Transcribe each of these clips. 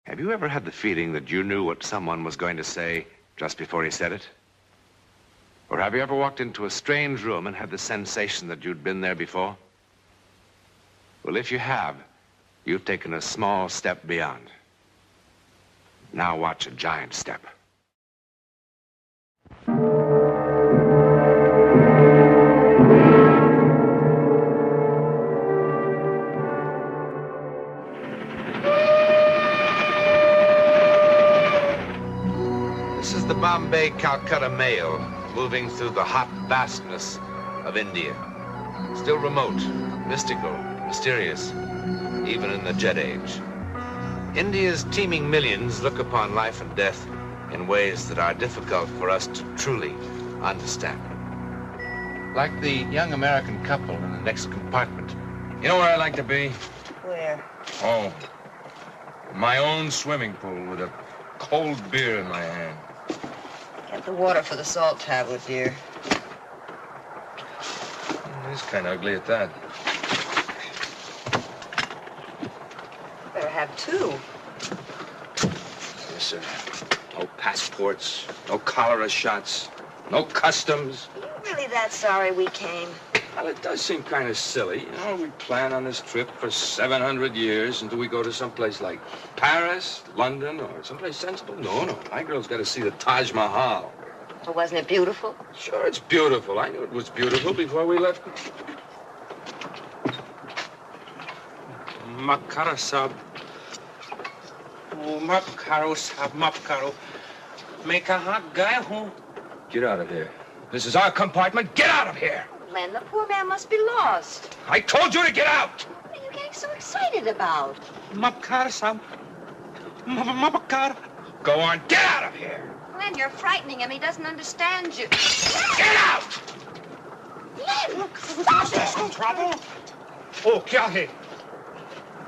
Have you ever had the feeling that you knew what someone was going to say just before he said it? Or have you ever walked into a strange room and had the sensation that you'd been there before? Well, if you have, you've taken a small step beyond. Now watch a giant step. This is the Bombay-Calcutta mail moving through the hot vastness of India. Still remote, mystical, mysterious, even in the jet age. India's teeming millions look upon life and death in ways that are difficult for us to truly understand. Like the young American couple in the next compartment. You know where I'd like to be? Where? Oh, my own swimming pool with a cold beer in my hand. Get the water for the salt tablet, dear. It is kind of ugly at that. Better have two. Yes, sir. No passports, no cholera shots, no customs. Are you really that sorry we came? Well, it does seem kind of silly. You know, we plan on this trip for 700 years until we go to someplace like Paris, London, or someplace sensible. No. My girl's got to see the Taj Mahal. Well, wasn't it beautiful? Sure, it's beautiful. I knew it was beautiful before we left. Makara sab. Oh, Makaro sab, Makaro. Make a hot guy who. Get out of here. This is our compartment. Get out of here! Len, the poor man must be lost. I told you to get out! What are you getting so excited about? Makara sab. Makara. Go on, get out of here! Len, you're frightening him. He doesn't understand you. Get out! Len, stop it! Trouble? Oh, kya hai?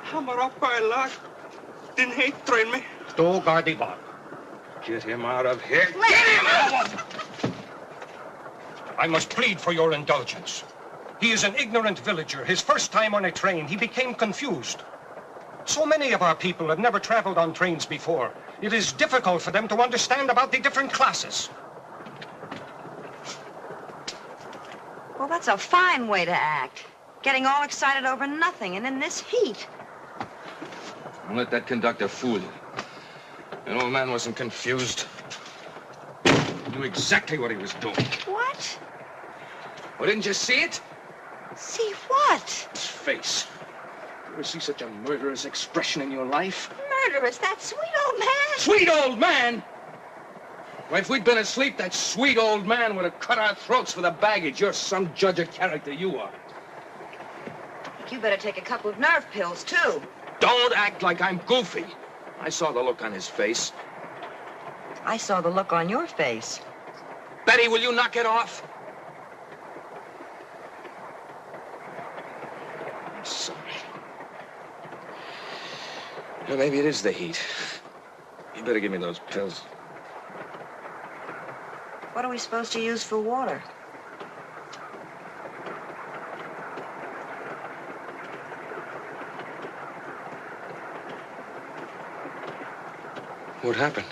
Hamara paila din hai train mein. Do gaadi baat. Get him out of here. Len. Get him out! I must plead for your indulgence. He is an ignorant villager. His first time on a train, he became confused. So many of our people have never traveled on trains before. It is difficult for them to understand about the different classes. Well, that's a fine way to act. Getting all excited over nothing and in this heat. Don't let that conductor fool you. The old man wasn't confused. He knew exactly what he was doing. What? Well, didn't you see it? See what? His face. You ever see such a murderous expression in your life? Murderous, that sweet old man. Sweet old man! Well, if we'd been asleep, that sweet old man would have cut our throats for the baggage. You're some judge of character, you are. I think you better take a couple of nerve pills, too. Don't act like I'm goofy. I saw the look on his face. I saw the look on your face. Betty, will you knock it off? I'm sorry. Well, maybe it is the heat. You better give me those pills. What are we supposed to use for water? What happened?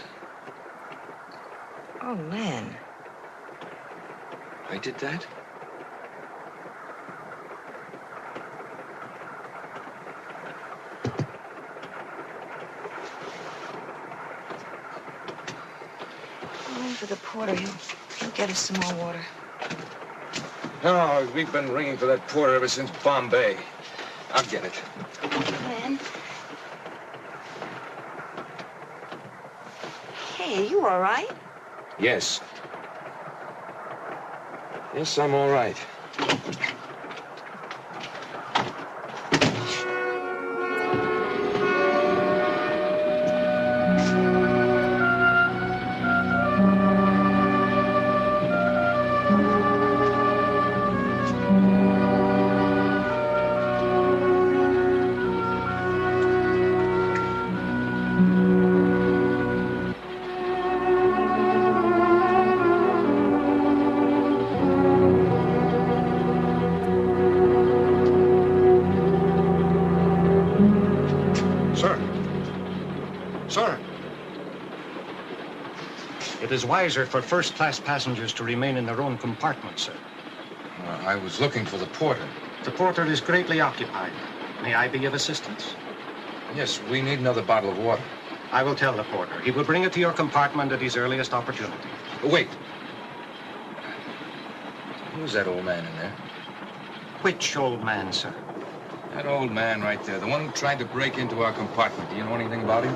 Oh, Len. I did that? For the porter, he'll get us some more water. No, we've been ringing for that porter ever since Bombay. I'll get it. Len? Hey, are you all right? Yes. Yes, I'm all right. Sir. It is wiser for first-class passengers to remain in their own compartment, sir. I was looking for the porter. The porter is greatly occupied. May I be of assistance? Yes, we need another bottle of water. I will tell the porter. He will bring it to your compartment at his earliest opportunity. Wait. Who's that old man in there? Which old man, sir? That old man right there, the one who tried to break into our compartment. Do you know anything about him?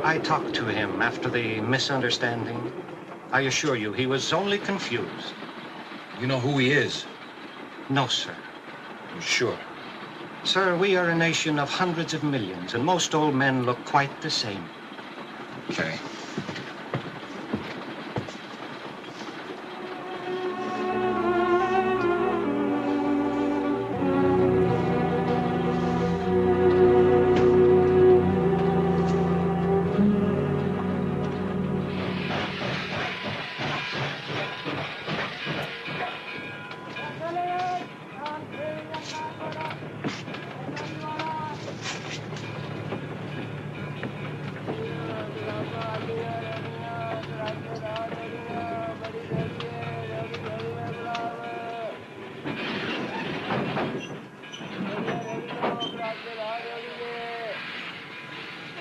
I talked to him after the misunderstanding. I assure you, he was only confused. You know who he is? No, sir. You sure? Sir, we are a nation of hundreds of millions, and most old men look quite the same. Okay.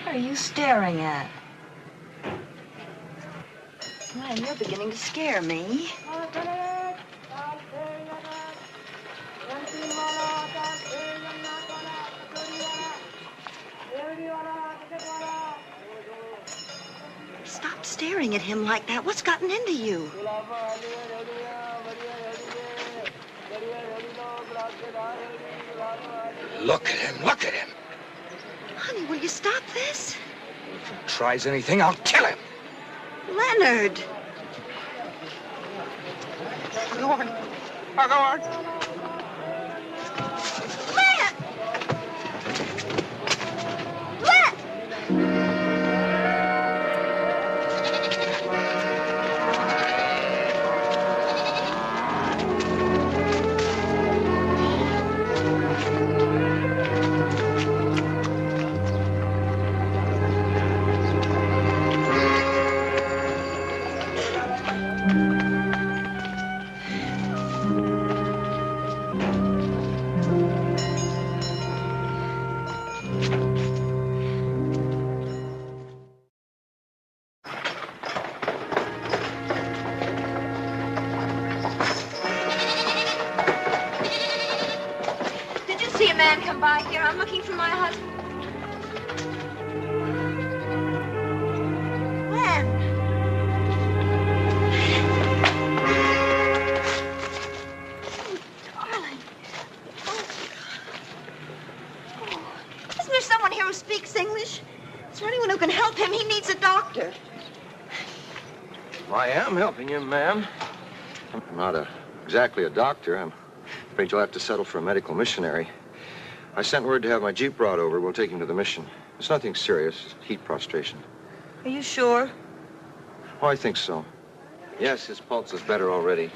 What are you staring at? Man, you're beginning to scare me. Stop staring at him like that. What's gotten into you? Look at him, look at him. Honey, will you stop this? If he tries anything, I'll kill him. Leonard! Go on. Go on. Len! Len! See a man come by here. I'm looking for my husband. Len. Oh, darling. Oh. Isn't there someone here who speaks English? Is there anyone who can help him? He needs a doctor. I am helping him, ma'am. I'm not exactly a doctor. I'm afraid you'll have to settle for a medical missionary. I sent word to have my Jeep brought over. We'll take him to the mission. It's nothing serious. Heat prostration. Are you sure? Oh, I think so. Yes, his pulse is better already.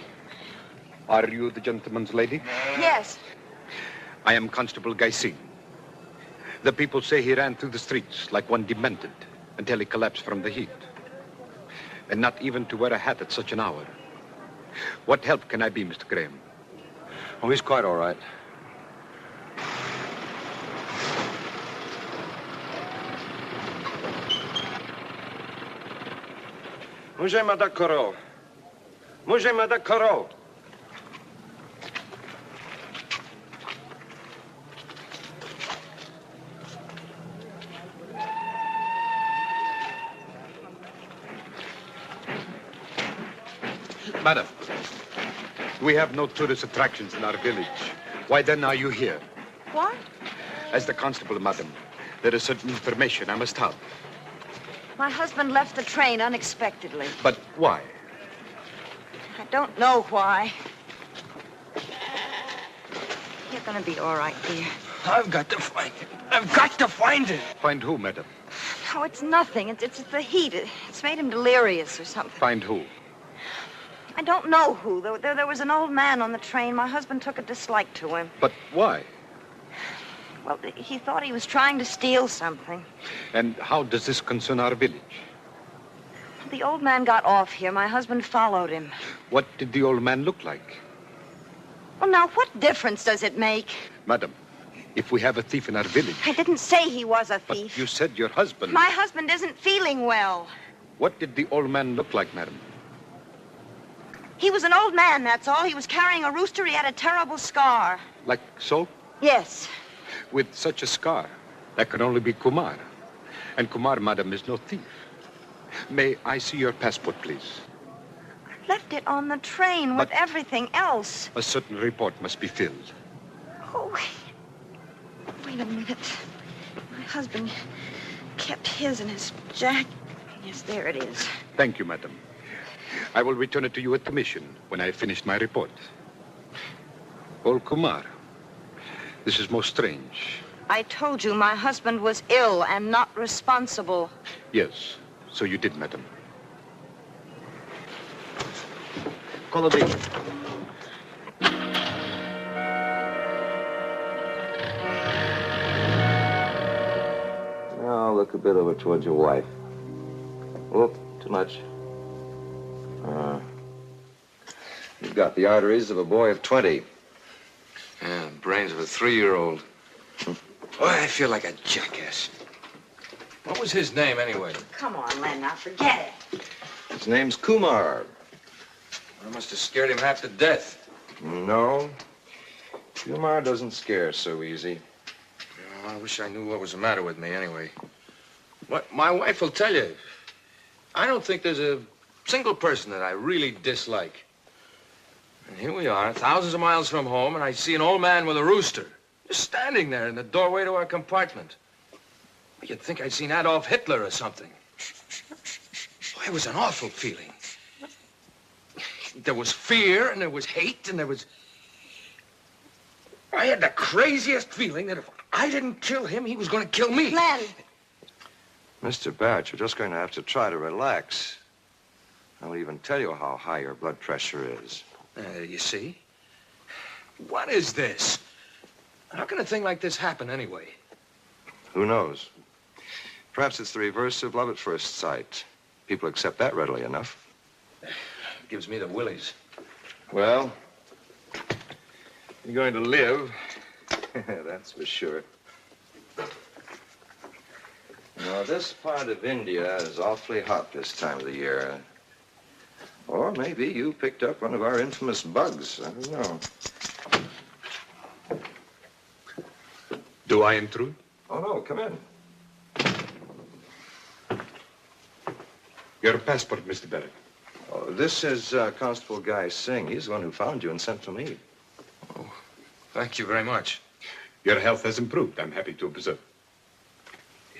Are you the gentleman's lady? Yes. I am Constable Guysin. The people say he ran through the streets like one demented until he collapsed from the heat. And not even to wear a hat at such an hour. What help can I be, Mr. Graham? Oh, he's quite all right. Můžeme da koro. Můžeme da koro. Madam, we have no tourist attractions in our village. Why then are you here? What? As the constable, madam, there is certain information I must have. My husband left the train unexpectedly. But why? I don't know why. You're gonna be all right, dear. I've got to find it. I've got to find it. Find who, madam? No, it's nothing. It's the heat. It's made him delirious or something. Find who? I don't know who. There was an old man on the train. My husband took a dislike to him. But why? Well, he thought he was trying to steal something. And how does this concern our village? The old man got off here. My husband followed him. What did the old man look like? Well, now, what difference does it make? Madam, if we have a thief in our village... I didn't say he was a thief. But you said your husband... My husband isn't feeling well. What did the old man look like, madam? He was an old man, that's all. He was carrying a rooster. He had a terrible scar. Like so? Yes. With such a scar, that can only be Kumar. And Kumar, madam, is no thief. May I see your passport, please? I left it on the train with everything else. A certain report must be filled. Oh, wait a minute. My husband kept his in his jacket. Yes, there it is. Thank you, madam. I will return it to you at the mission when I have finished my report. Old Kumar, this is most strange. I told you my husband was ill and not responsible. Yes, so you did, madam. Call the beach. Now look a bit over towards your wife. Whoop, too much. You've got the arteries of a boy of 20. Yeah, brains of a 3-year-old. Boy, I feel like a jackass. What was his name, anyway? Come on, Len, now forget it. His name's Kumar. I must have scared him half to death. No. Kumar doesn't scare so easy. Oh, I wish I knew what was the matter with me, anyway. What my wife will tell you. I don't think there's a single person that I really dislike. And here we are, thousands of miles from home, and I see an old man with a rooster just standing there in the doorway to our compartment. You'd think I'd seen Adolf Hitler or something. Boy, it was an awful feeling. There was fear, and there was hate, and there was... I had the craziest feeling that if I didn't kill him, he was going to kill me. Len! Mr. Barrett, you're just going to have to try to relax. I won't even tell you how high your blood pressure is. You see? What is this? How can a thing like this happen anyway? Who knows? Perhaps it's the reverse of love at first sight. People accept that readily enough. Gives me the willies. Well, you're going to live. That's for sure. Now, this part of India is awfully hot this time of the year. Or maybe you picked up one of our infamous bugs. I don't know. Do I intrude? Oh, no, come in. Your passport, Mr. Barrett. Oh, this is Constable Guy Singh. He's the one who found you and sent for me. Oh, thank you very much. Your health has improved, I'm happy to observe.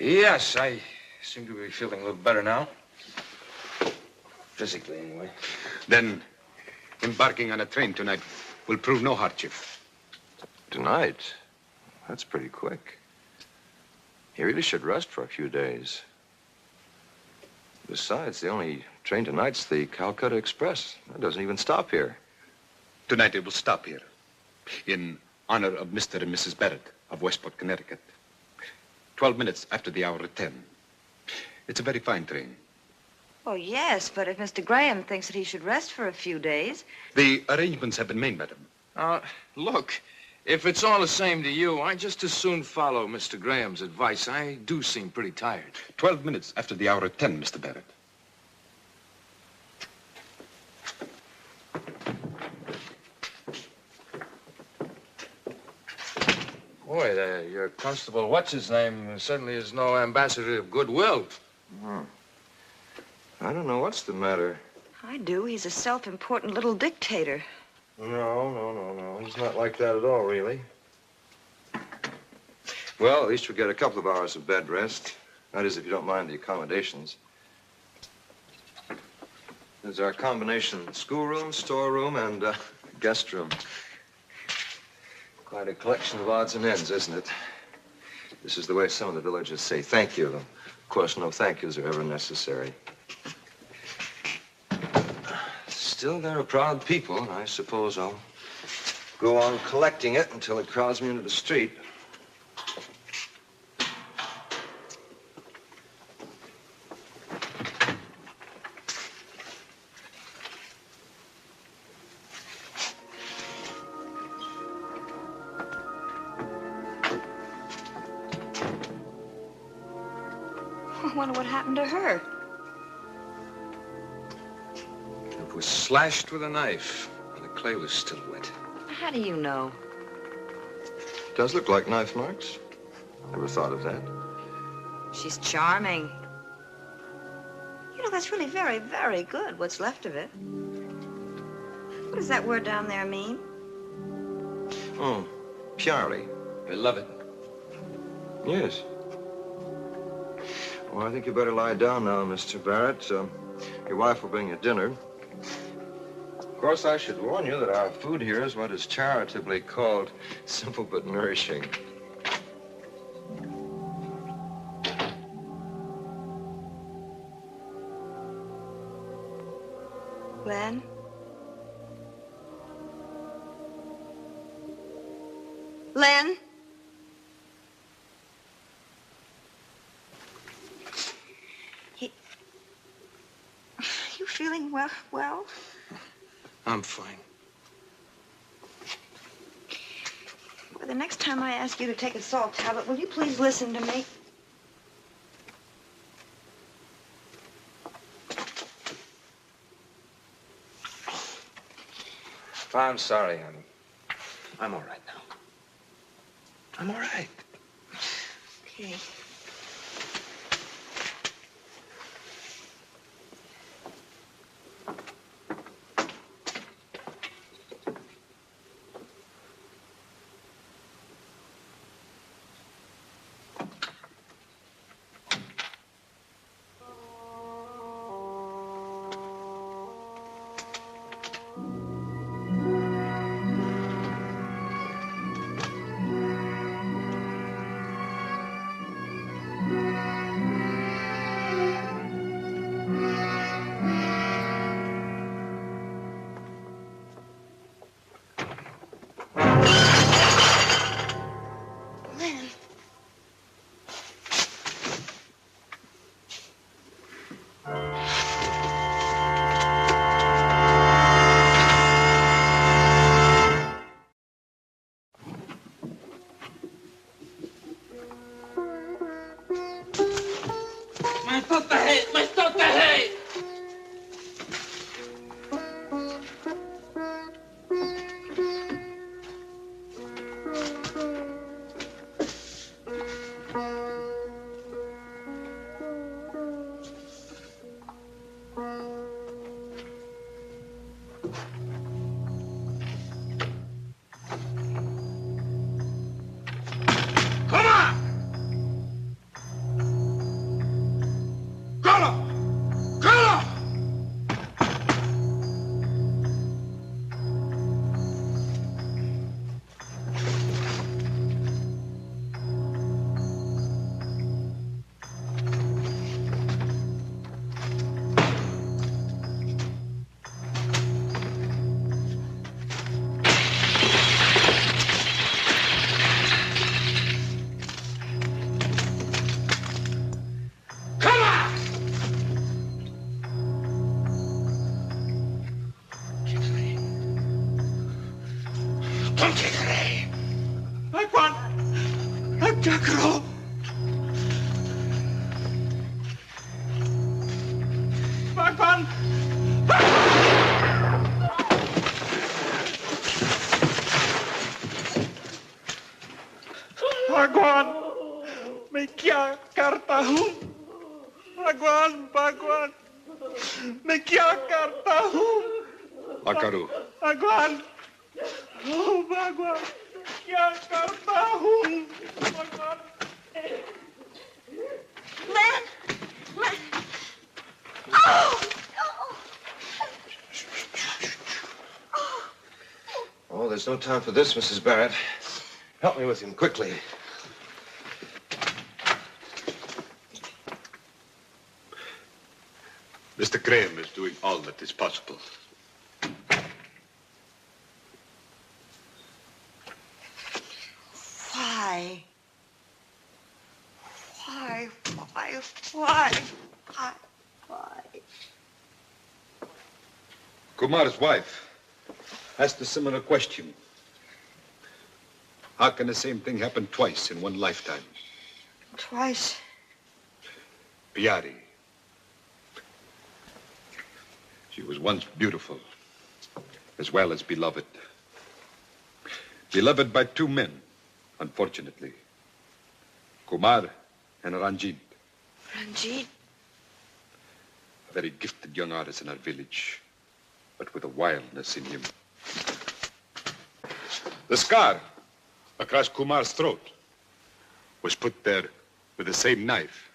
Yes, I seem to be feeling a little better now. Physically, anyway. Then embarking on a train tonight will prove no hardship. Tonight? That's pretty quick. You really should rest for a few days. Besides, the only train tonight's the Calcutta Express. That doesn't even stop here. Tonight it will stop here in honor of Mr. and Mrs. Barrett of Westport, Connecticut. 12 minutes after the hour of 10. It's a very fine train. Oh, yes, but if Mr. Graham thinks that he should rest for a few days... The arrangements have been made, madam. Look, if it's all the same to you, I just as soon follow Mr. Graham's advice. I do seem pretty tired. 12 minutes after the hour of 10, Mr. Barrett. Boy, your constable, what's-his-name, certainly is no ambassador of goodwill. I don't know what's the matter. I do. He's a self-important little dictator. No. He's not like that at all, really. Well, at least we'll get a couple of hours of bed rest. That is, if you don't mind the accommodations. There's our combination schoolroom, storeroom, and guest room. Quite a collection of odds and ends, isn't it? This is the way some of the villagers say thank you. Of course, no thank yous are ever necessary. Still, they're a proud people, and I suppose I'll go on collecting it until it crowds me into the street. I wonder what happened to her. It was slashed with a knife, and the clay was still wet. How do you know? Does look like knife marks. Never thought of that. She's charming. You know, that's really very, very good, what's left of it. What does that word down there mean? Oh, Piari. Beloved. Yes. Well, I think you better lie down now, Mr. Barrett. Your wife will bring you dinner. Of course, I should warn you that our food here is what is charitably called simple but nourishing. Len? Len? You feeling well? I'm fine. Well, the next time I ask you to take a salt tablet, will you please listen to me? I'm sorry, honey. I'm all right now. I'm all right. Okay. भगवान मैं क्या करता हूँ भगवान मैं क्या करता हूँ Akaru. भगवान ओ भगवान क्या करता हूँ भगवान Len! Oh! Oh, there's no time for this, Mrs. Barrett. Help me with him quickly. Mr. Graham is doing all that is possible. Why? Kumar's wife asked a similar question. How can the same thing happen twice in one lifetime? Twice? Piari. She was once beautiful, as well as beloved. Beloved by two men, unfortunately. Kumar and Ranjit. Ranjit? A very gifted young artist in our village, but with a wildness in him. The scar across Kumar's throat was put there with the same knife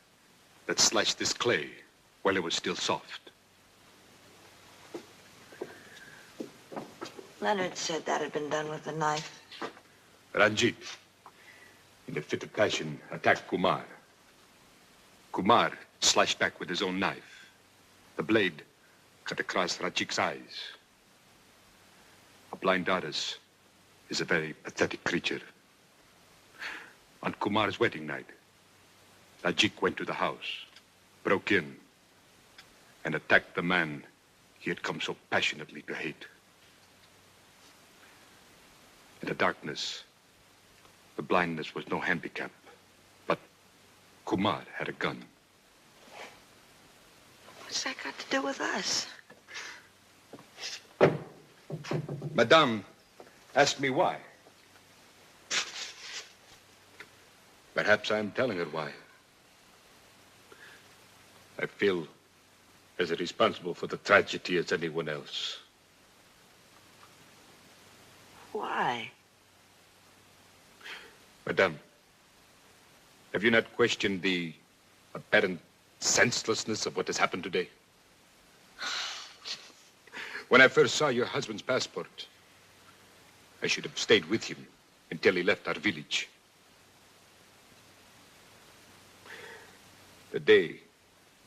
that slashed this clay while it was still soft. Leonard said that had been done with a knife. Ranjit, in a fit of passion, attacked Kumar. Kumar slashed back with his own knife. The blade cut across Ranjit's eyes. A blind artist is a very pathetic creature. On Kumar's wedding night, Ranjit went to the house, broke in, and attacked the man he had come so passionately to hate. In the darkness, the blindness was no handicap, but Kumar had a gun. What's that got to do with us? Madame asked me why. Perhaps I'm telling her why. I feel as irresponsible for the tragedy as anyone else. Why? Madame, have you not questioned the apparent senselessness of what has happened today? When I first saw your husband's passport, I should have stayed with him until he left our village. The day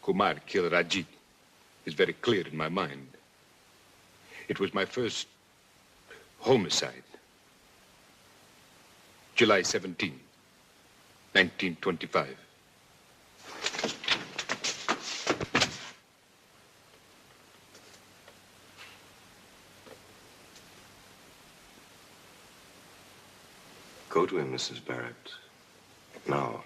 Kumar killed Ranjit is very clear in my mind. It was my first homicide. July 17, 1925. Go to him, Mrs. Barrett. Now.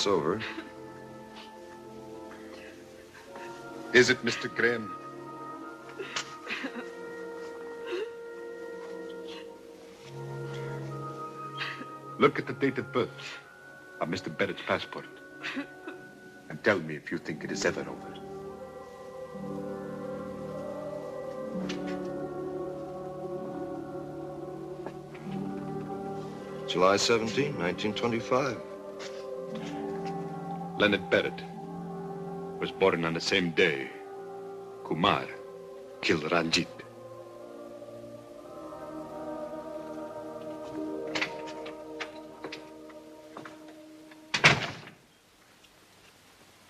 It's over. Is it, Mr. Graham? Look at the date of birth of Mr. Barrett's passport and tell me if you think it is ever over. July 17, 1925. Leonard Barrett was born on the same day Kumar killed Ranjit.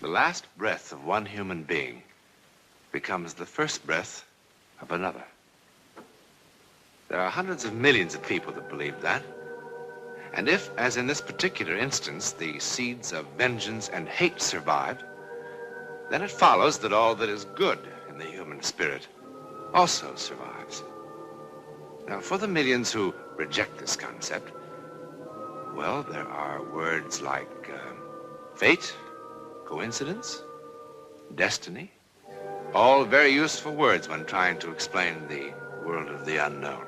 The last breath of one human being becomes the first breath of another. There are hundreds of millions of people that believe that. And if, as in this particular instance, the seeds of vengeance and hate survived, then it follows that all that is good in the human spirit also survives. Now, for the millions who reject this concept, well, there are words like fate, coincidence, destiny, all very useful words when trying to explain the world of the unknown.